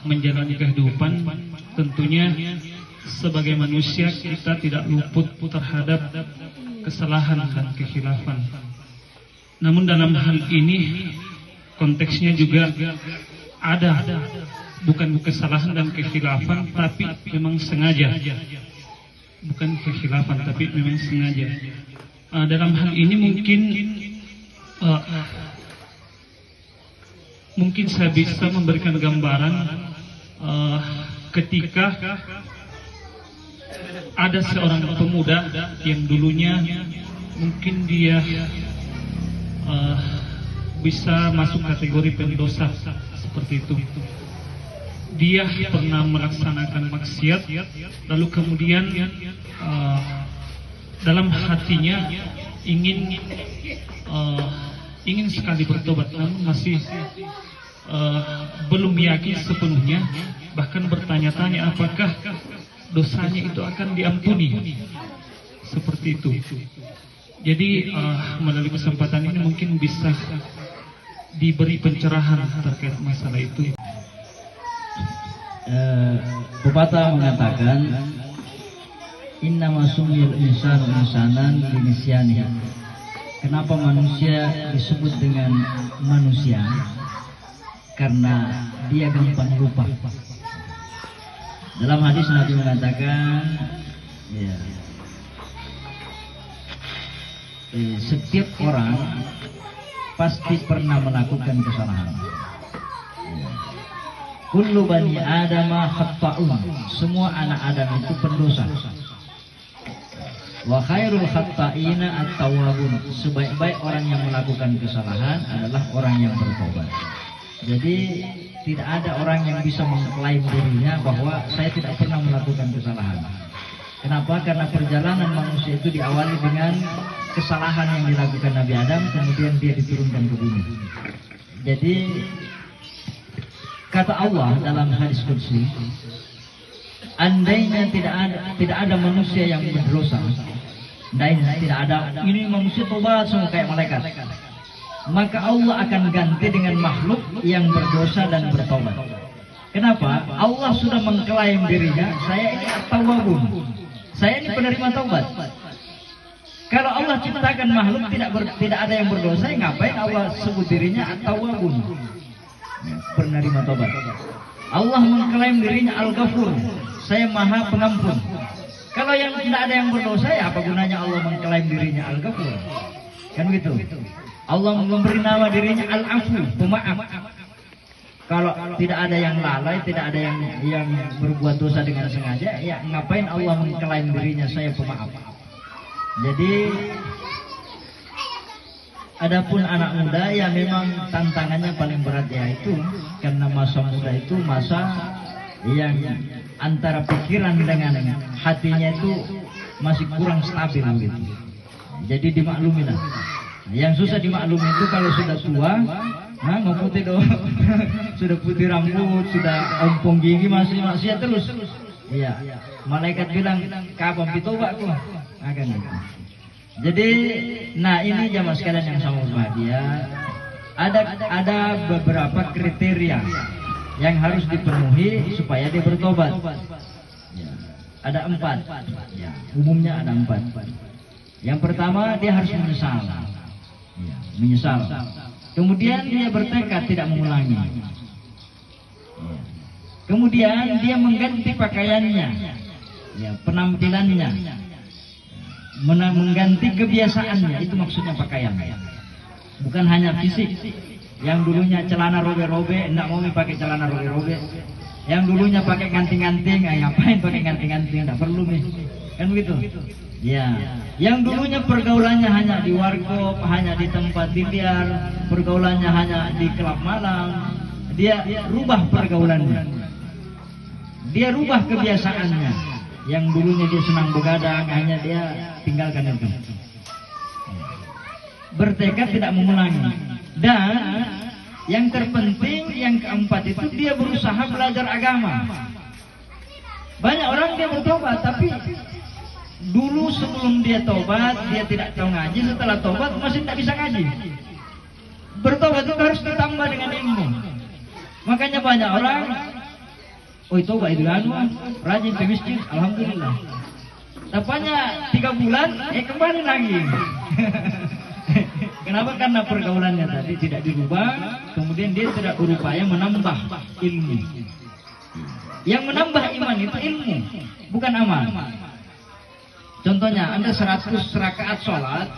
menjalani kehidupan, tentunya sebagai manusia kita tidak luput terhadap kesalahan dan kekhilafan. Namun dalam hal ini konteksnya juga ada bukan kesalahan dan kekhilafan, tapi memang sengaja. Bukan kekhilafan, tapi memang sengaja. Dalam hal ini mungkin saya bisa memberikan gambaran ketika ada seorang pemuda yang dulunya mungkin dia bisa masuk kategori pendosa seperti itu. Dia pernah melaksanakan maksiat, lalu kemudian dalam hatinya ingin sekali bertobat, namun masih belum yakin sepenuhnya, bahkan bertanya-tanya apakah dosanya itu akan diampuni, seperti itu. Jadi melalui kesempatan ini mungkin bisa diberi pencerahan terkait masalah itu. Pepatah mengatakan innama sumil insanu insanan binisyani. Kenapa manusia disebut dengan manusia? Karena dia gampang lupa. Dalam hadis Nabi mengatakan, ya, setiap orang pasti pernah melakukan kesalahan. Kullu bani adama khatta'un. Semua anak Adam itu pendosa. Wa khairul khatta'ina at-tawwabun. Sebaik-baik orang yang melakukan kesalahan adalah orang yang bertobat. Jadi tidak ada orang yang bisa mengklaim dirinya bahwa saya tidak pernah melakukan kesalahan. Kenapa? Karena perjalanan manusia itu diawali dengan kesalahan yang dilakukan Nabi Adam, kemudian dia diturunkan ke bumi. Jadi kata Allah dalam hadis qudsi, andainya tidak ada manusia yang berdosa, andainya tidak ada ini manusia tobat semua kayak malaikat, maka Allah akan ganti dengan makhluk yang berdosa dan bertobat. Kenapa? Allah sudah mengklaim dirinya, saya ini at-tawwabun, saya ini penerima taubat. Kalau Allah ciptakan makhluk tidak ada yang berdosa, ngapain Allah sebut dirinya at-tawwabun, penerima tobat? Allah mengklaim dirinya Al-Ghafur, saya maha pengampun. Kalau yang tidak ada yang berdosa, ya apa gunanya Allah mengklaim dirinya Al-Ghafur? Kan gitu. Allah memberi nama dirinya Al-Afu, pemaaf. Kalau tidak ada yang lalai, tidak ada yang berbuat dosa dengan sengaja, ya ngapain Allah mengklaim dirinya saya pemaaf? Jadi adapun anak muda, ya memang tantangannya paling berat, yaitu karena masa muda itu masa yang antara pikiran dengan hatinya itu masih kurang stabil gitu. Jadi dimaklumi lah. Yang susah dimaklumi itu kalau sudah tua, mau putih dong, sudah putih rambut, sudah ompong gigi masih maksiat terus. Iya, malaikat bilang kapan pitoba kok, akan gitu. Jadi, nah ini jamaah sekalian yang sama berbahagia, ada beberapa kriteria yang harus dipenuhi supaya dia bertobat. Ya, ada 4. Ya, umumnya ada 4. Yang pertama, dia harus menyesal. Ya, menyesal. Kemudian dia bertekad tidak mengulangi. Ya. Kemudian dia mengganti pakaiannya, ya, penampilannya, mengganti kebiasaannya. Itu maksudnya pakaian, bukan hanya fisik. Yang dulunya celana robe-robe, enggak mau pakai celana robe-robe. Yang dulunya pakai ganting-ganting, ngapain pakai ganting-ganting? Enggak perlu nih, kan begitu. Ya, yang dulunya pergaulannya hanya di warkop, hanya di tempat biliar, pergaulannya hanya di klub malam, dia rubah pergaulannya, dia rubah kebiasaannya. Yang dulunya dia senang begadang, hanya dia tinggalkan itu. Bertekad tidak mengulangi. Dan yang terpenting, yang keempat itu dia berusaha belajar agama. Banyak orang dia bertobat, tapi dulu sebelum dia tobat, dia tidak tahu ngaji. Setelah tobat masih tak bisa ngaji. Bertobat itu harus ditambah dengan ilmu. Makanya banyak orang Oh itu Pak itu rajin ke masjid, alhamdulillah. Tapanya 3 bulan, kembali lagi. Kenapa? Karena pergaulannya tadi tidak dirubah, kemudian dia tidak berupaya menambah ilmu. Yang menambah iman itu ilmu, bukan amal. Contohnya, Anda 100 rakaat sholat,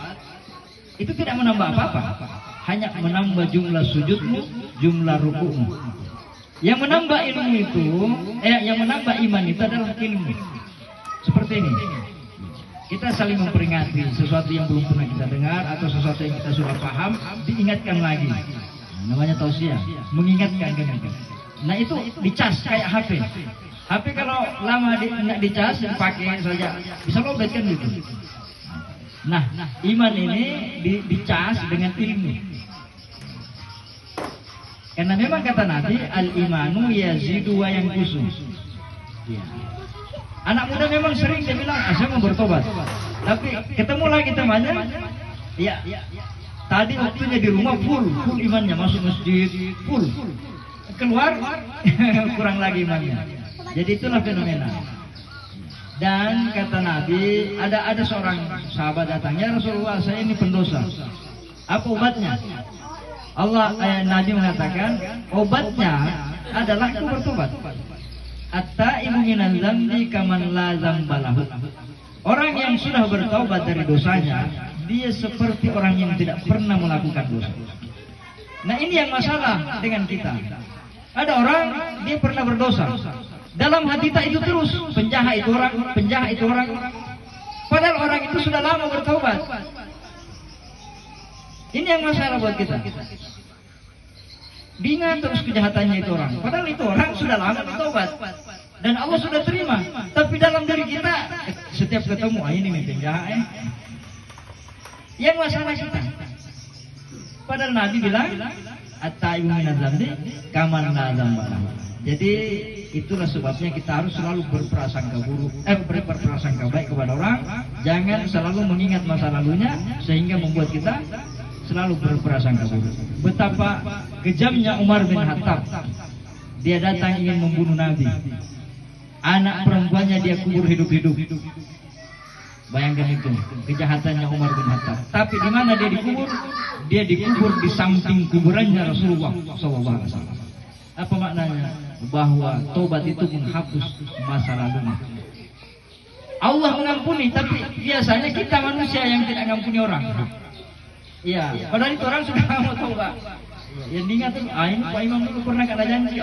itu tidak menambah apa-apa, hanya menambah jumlah sujudmu, jumlah rukukmu. Yang menambah ilmu itu, yang menambah iman itu adalah ilmu. Seperti ini. Kita saling memperingati sesuatu yang belum pernah kita dengar atau sesuatu yang kita sudah paham, diingatkan lagi. Nah, namanya tausiah, mengingatkan dengan itu. Nah itu dicas kayak HP. HP kalau lama nggak dicas, dipakai saja bisa lobet kan gitu. Nah, iman ini dicas dengan ilmu. Karena memang kata Nabi, al-imanu yazidu wa yanqusu. Ya. Anak muda memang sering dia bilang, saya mau bertobat. Tapi ketemu lagi temannya, ya, tadi waktunya di rumah full imannya, masuk masjid, full. Keluar, kurang lagi imannya. Jadi itulah fenomena. Dan kata Nabi, ada seorang sahabat datangnya, Rasulullah, saya ini pendosa. Apa obatnya? Nabi mengatakan, obatnya adalah itu bertobat. At-taibu minal dzambi kaman la dzambalahu. Orang yang sudah bertaubat dari dosanya, dia seperti orang yang tidak pernah melakukan dosa. Nah, ini yang masalah dengan kita. Ada orang dia pernah berdosa. Dalam hati kita itu terus penjahat itu orang. Padahal orang itu sudah lama bertaubat. Ini yang masalah buat kita. Diingat terus kejahatannya itu orang. Padahal itu orang sudah lama bertobat dan Allah sudah terima. Tapi dalam diri kita setiap ketemu, ini penjahat. Yang masalah kita. Padahal Nabi bilang, at-taibu minadz dzambi kaman la dzambalahu. Jadi itulah sebabnya kita harus selalu berprasangka buruk, berprasangka baik kepada orang. Jangan selalu mengingat masa lalunya sehingga membuat kita selalu berprasangka buruk. Betapa kejamnya Umar bin Khattab. Dia datang ingin membunuh Nabi. Anak perempuannya dia kubur hidup-hidup. Bayangkan itu kejahatannya Umar bin Khattab. Tapi di mana dia dikubur? Dia dikubur di samping kuburannya Rasulullah SAW. Apa maknanya? Bahwa tobat itu menghapus masa lalunya. Allah mengampuni, tapi biasanya kita manusia yang tidak mengampuni orang. Iya, padahal itu orang sudah mau tobat. Yang diingat tuh, ini Pak Imam dulu pernah kata janji.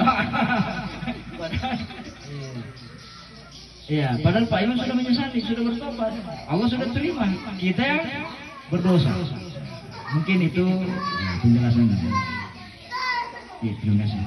Iya, padahal Pak Imam sudah menyesali, sudah bertobat. Allah sudah terima. Kita yang berdosa. Mungkin itu penjelasannya. Iya, terima kasih.